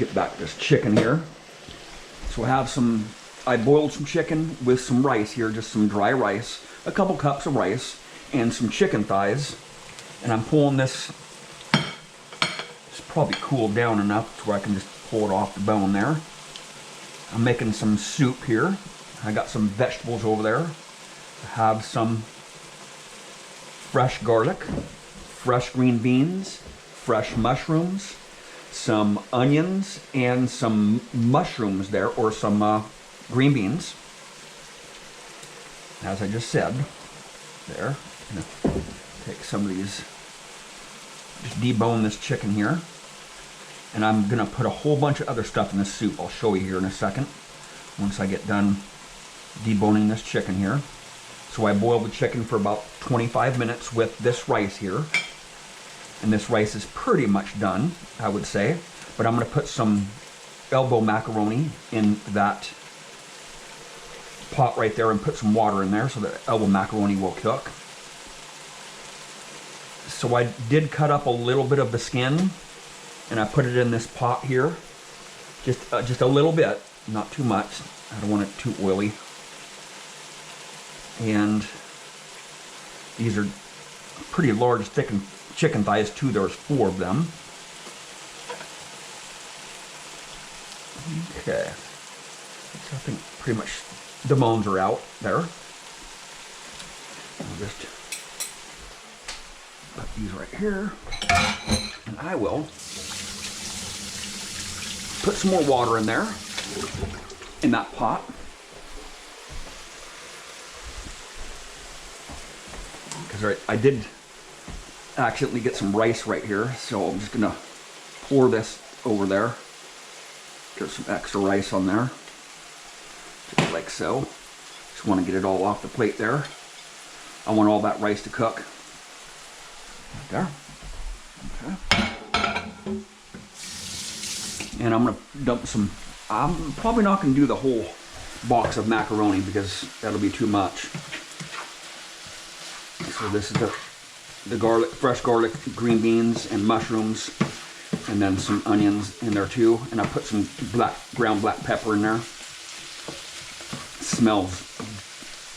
get back to this chicken here. So I boiled some chicken with some rice here, just some dry rice, a couple cups of rice, and some chicken thighs. And I'm pulling this, it's probably cooled down enough to where I can just pull it off the bone there. I'm making some soup here. I got some vegetables over there. I have some fresh garlic, fresh green beans, fresh mushrooms, some onions, and some mushrooms there, or some green beans. As I just said, there. I'm gonna take some of these, just debone this chicken here. And I'm gonna put a whole bunch of other stuff in this soup. I'll show you here in a second, once I get done deboning this chicken here. So I boiled the chicken for about 25 minutes with this rice here. And this rice is pretty much done, I would say. But I'm gonna put some elbow macaroni in that pot right there and put some water in there so that elbow macaroni will cook. So I did cut up a little bit of the skin and I put it in this pot here. Just a little bit, not too much. I don't want it too oily. And these are pretty large, thick chicken thighs too. There's 4 of them. Okay. So I think pretty much the bones are out there. I'll just put these right here. And I will put some more water in there, in that pot. Because I did accidentally get some rice right here, so I'm just gonna pour this over there. Get some extra rice on there, just like so. Just want to get it all off the plate there. I want all that rice to cook. Right there. Okay. And I'm gonna dump some. I'm probably not gonna do the whole box of macaroni because that'll be too much. So this is the garlic, fresh garlic, green beans, and mushrooms, and then some onions in there too. And I put some ground black pepper in there. It smells,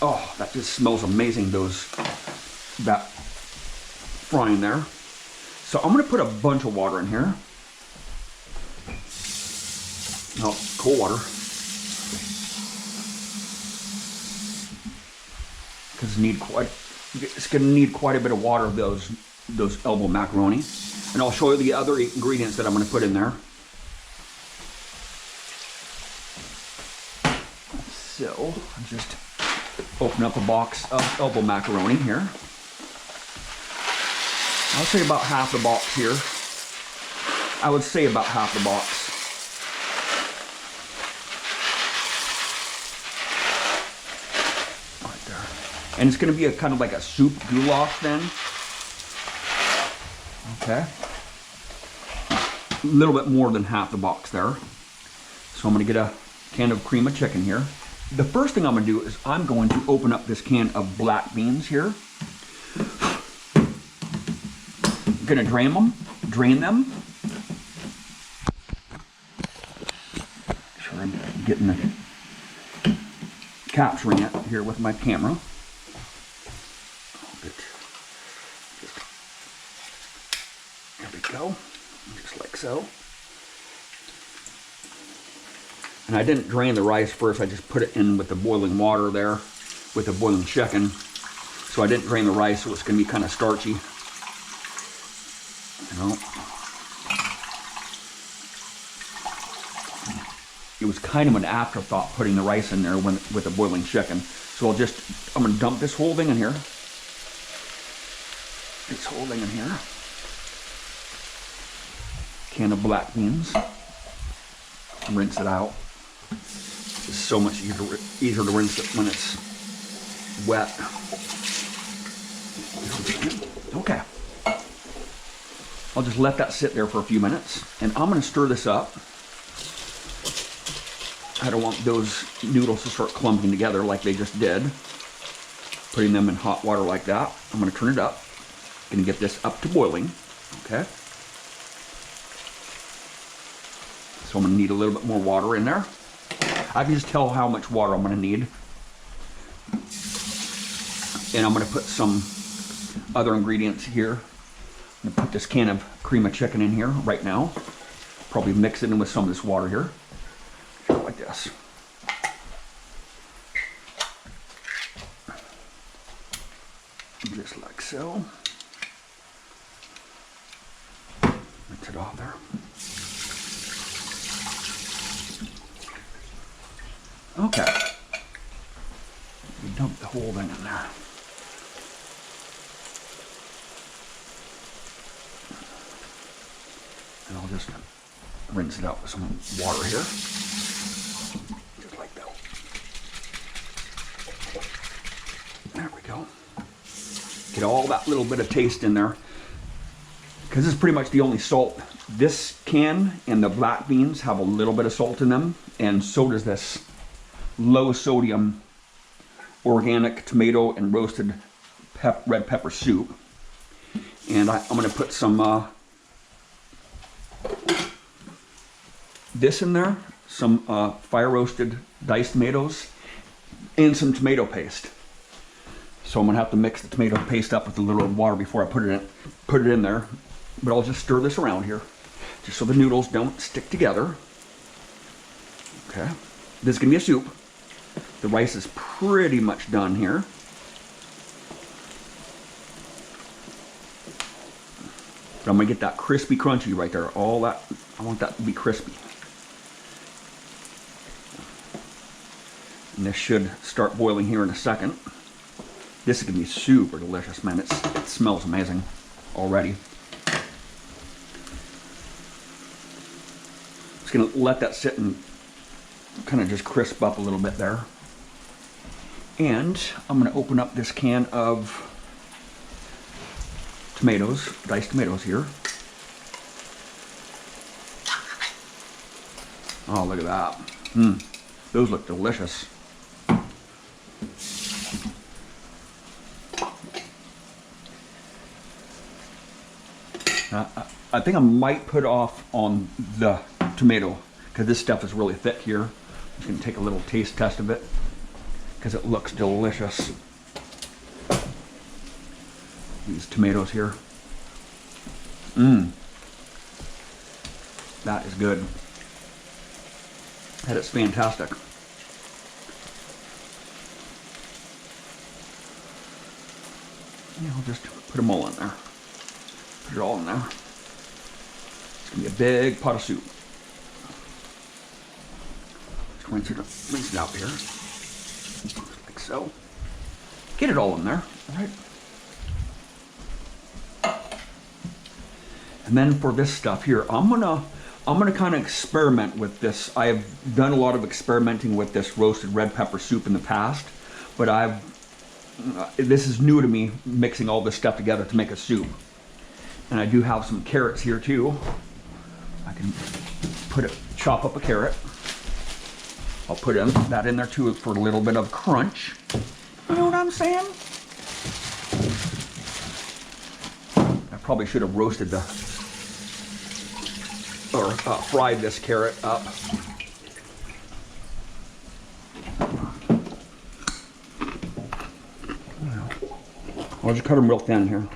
oh, that just smells amazing, that frying there. So I'm gonna put a bunch of water in here. Oh, cold water. Because it's gonna need quite a bit of water of those elbow macaroni. And I'll show you the other ingredients that I'm gonna put in there. So, I'll just open up a box of elbow macaroni here. I'll say about half the box here. I would say about half the box. Right there. And it's going to be a kind of like a soup goulash then. Okay. A little bit more than half the box there. So I'm going to get a can of cream of chicken here. The first thing I'm going to do is I'm going to open up this can of black beans here. I'm going to drain them. Sure, I'm getting the capturing it here with my camera. There we go, just like so. And I didn't drain the rice first, I just put it in with the boiling water there, with the boiling chicken. So I didn't drain the rice, so it's going to be kind of starchy. You know, it was kind of an afterthought putting the rice in there with the boiling chicken. So I'm going to dump this whole thing in here. This whole thing in here. Can of black beans. Rinse it out. It's so much easier to rinse it when it's wet. Okay. I'll just let that sit there for a few minutes, and I'm going to stir this up. I don't want those noodles to start clumping together like they just did. Putting them in hot water like that. I'm going to turn it up. Going to get this up to boiling. Okay. So So I'm gonna need a little bit more water in there. I can just tell how much water I'm gonna need. And I'm gonna put some other ingredients here. I'm gonna put this can of cream of chicken in here right now. Probably mix it in with some of this water here. Like this. Just like so. Mix it off there. Okay. We dump the whole thing in there. And I'll just rinse it out with some water here. Just like that. There we go. Get all that little bit of taste in there. Because this is pretty much the only salt. This can and the black beans have a little bit of salt in them. And so does this low sodium organic tomato and roasted red pepper soup. And I'm going to put some this in there, some fire roasted diced tomatoes, and some tomato paste. So I'm gonna have to mix the tomato paste up with a little water before I put it in there. But I'll just stir this around here, just so the noodles don't stick together. Okay, this is gonna be a soup. The rice is pretty much done here. But I'm gonna get that crispy crunchy right there. All that, I want that to be crispy. And this should start boiling here in a second. This is gonna be super delicious, man. It smells amazing already. Just gonna let that sit and kind of just crisp up a little bit there. And I'm gonna open up this can of tomatoes, diced tomatoes here. Oh, look at that. Those look delicious. I think I might put off on the tomato because this stuff is really thick here. I'm just going to take a little taste test of it because it looks delicious. These tomatoes here. That is good. That is fantastic. Yeah, I'll just put them all in there. Put it all in there. It's gonna be a big pot of soup. Just rinse it out here, like so. Get it all in there, all right? And then for this stuff here, I'm gonna kind of experiment with this. I've done a lot of experimenting with this roasted red pepper soup in the past, but this is new to me, mixing all this stuff together to make a soup. And I do have some carrots here too. I can chop up a carrot. I'll put that in there too for a little bit of crunch. You know what I'm saying? I probably should have roasted fried this carrot up. I'll just cut them real thin here.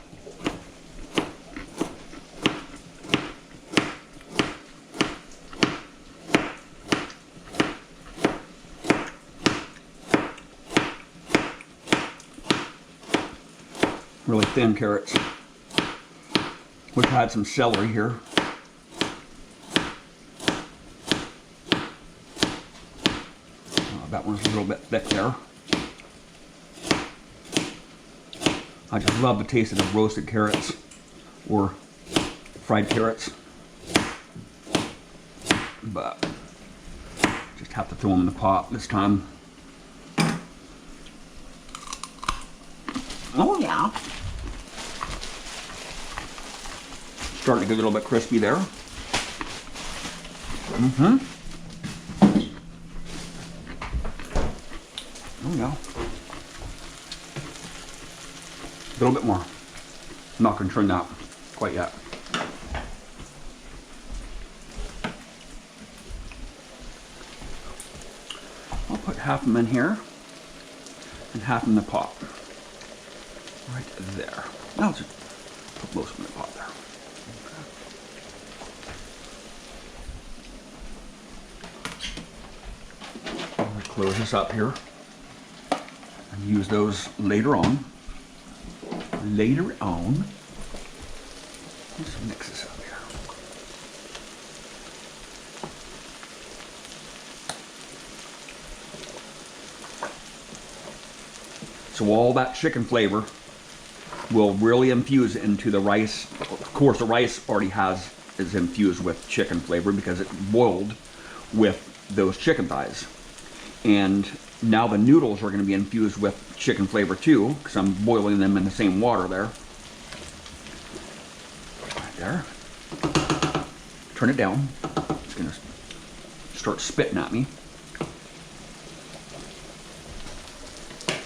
Really thin carrots. We've had some celery here. That one's a little bit thick there. I just love the taste of the roasted carrots or fried carrots. But just have to throw them in the pot this time. Oh yeah. Starting to get a little bit crispy there. Oh yeah. A little bit more. I'm not going to turn that quite yet. put half of them in here and half in the pot. Right there. Now just put most of them in the pot there. Okay. I'm going to close this up here and use those later on. Later on. Let's mix this up here. So all that chicken flavor will really infuse into the rice. Of course, the rice already is infused with chicken flavor because it boiled with those chicken thighs. And now the noodles are going to be infused with chicken flavor too, because I'm boiling them in the same water there. Right there. Turn it down. It's going to start spitting at me.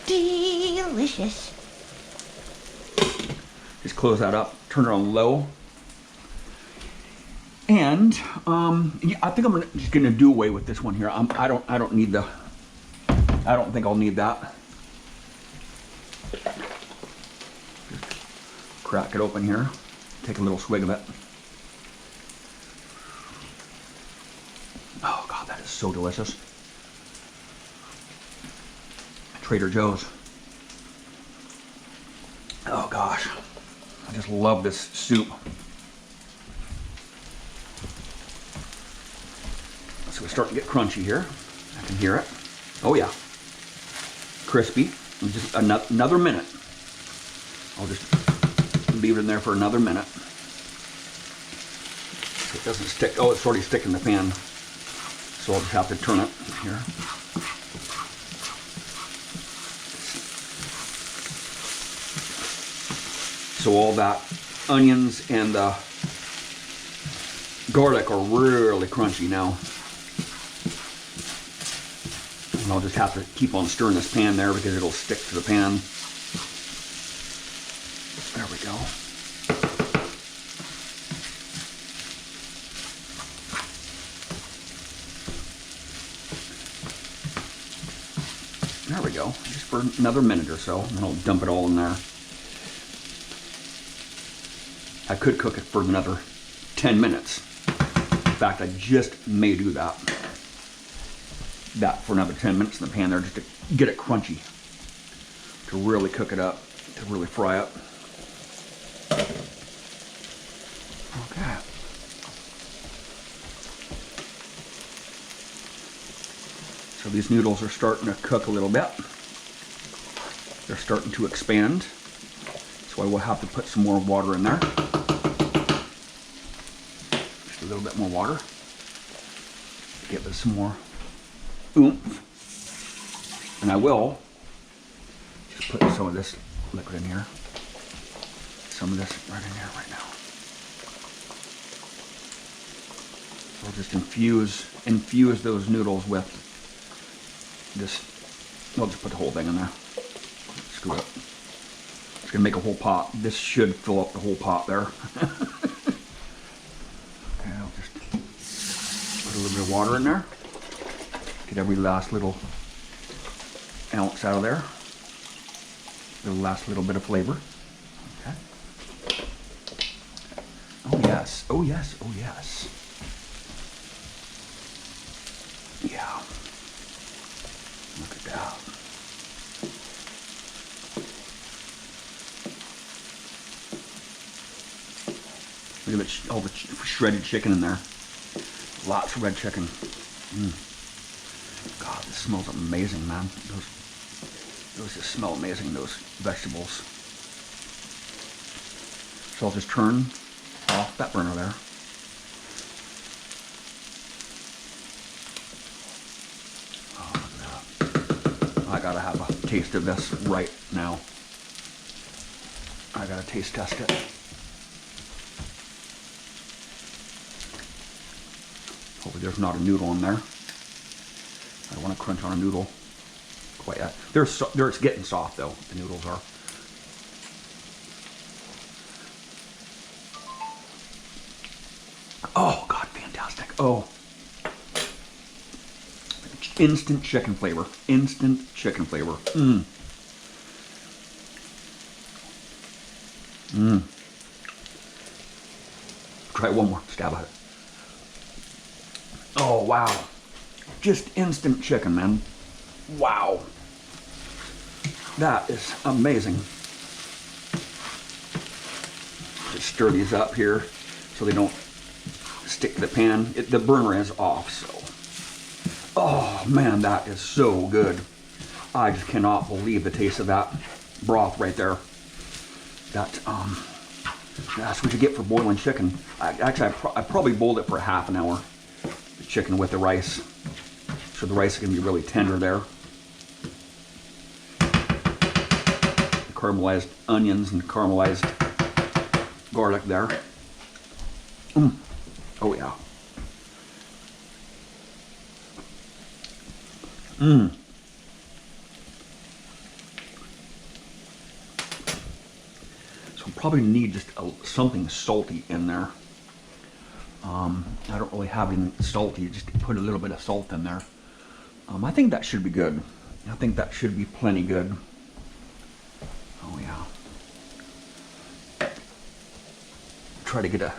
Delicious. Just close that up, turn it on low. And yeah, I think I'm just gonna do away with this one here. I don't need the, I don't think I'll need that. Just crack it open here, take a little swig of it. Oh God, that is so delicious. Trader Joe's. Oh gosh, I just love this soup. So it's starting to get crunchy here. I can hear it. Oh yeah, crispy. Just another minute. I'll just leave it in there for another minute so it doesn't stick. Oh, it's already sticking in the pan. So I'll just have to turn it here. So all that onions and the garlic are really crunchy now. And I'll just have to keep on stirring this pan there because it'll stick to the pan. There we go. There we go. Just for another minute or so, and then I'll dump it all in there. I could cook it for another 10 minutes. In fact, I just may do that. That for another 10 minutes in the pan there just to get it crunchy. To really cook it up, to really fry it. Okay. So these noodles are starting to cook a little bit. They're starting to expand. So I will have to put some more water in there. Just a little bit more water. Give it some more oomph. And I will just put some of this liquid in here. Some of this right in here right now. So I'll just infuse those noodles with this. I'll just put the whole thing in there. Screw it. It's gonna make a whole pot. This should fill up the whole pot there. Okay, I'll just put a little bit of water in there. Get every last little ounce out of there. The last little bit of flavor. Okay. Oh yes, oh yes, oh yes. Yeah. Look at that. Look at all the shredded chicken in there. Lots of red chicken. God, this smells amazing, man. Those just smell amazing, those vegetables. So I'll just turn off that burner there. Oh, no. I gotta have a taste of this right now. I gotta taste test it. Hopefully there's not a noodle in there. I don't want to crunch on a noodle quite yet. It's getting soft though, the noodles are. Oh God, fantastic. Oh. instant chicken flavor. Instant chicken flavor. Mmm. Mmm. Try one more stab at it. Oh, wow. Just instant chicken, man. Wow. That is amazing. Just stir these up here so they don't stick to the pan. The burner is off, so. Oh, man, that is so good. I just cannot believe the taste of that broth right there. That's what you get for boiling chicken. I probably boiled it for half an hour. The chicken with the rice. So the rice is going to be really tender there. The caramelized onions and caramelized garlic there. Oh yeah. So probably need just something salty in there. I don't really have anything salty, just put a little bit of salt in there. I think that should be good. I think that should be plenty good. Oh yeah. Try to get a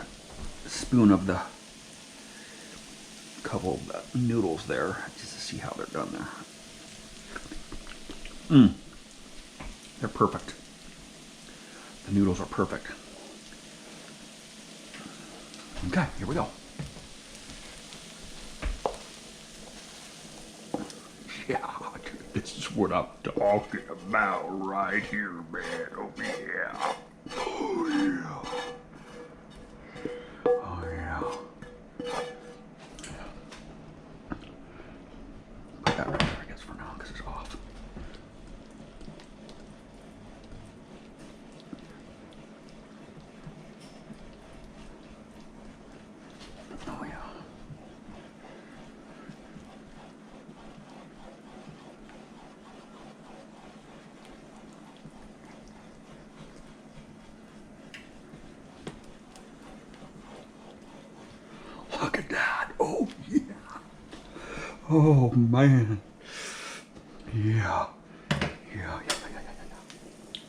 spoon of the couple of the noodles there, just to see how they're done there. They're perfect. The noodles are perfect. Okay, here we go. Yeah, this is what I'm talking about right here, man. Oh yeah. Oh yeah. Oh yeah. Put that right there, I guess, for now, because it's off. Oh yeah. Look at that. Oh yeah. Oh man. Yeah.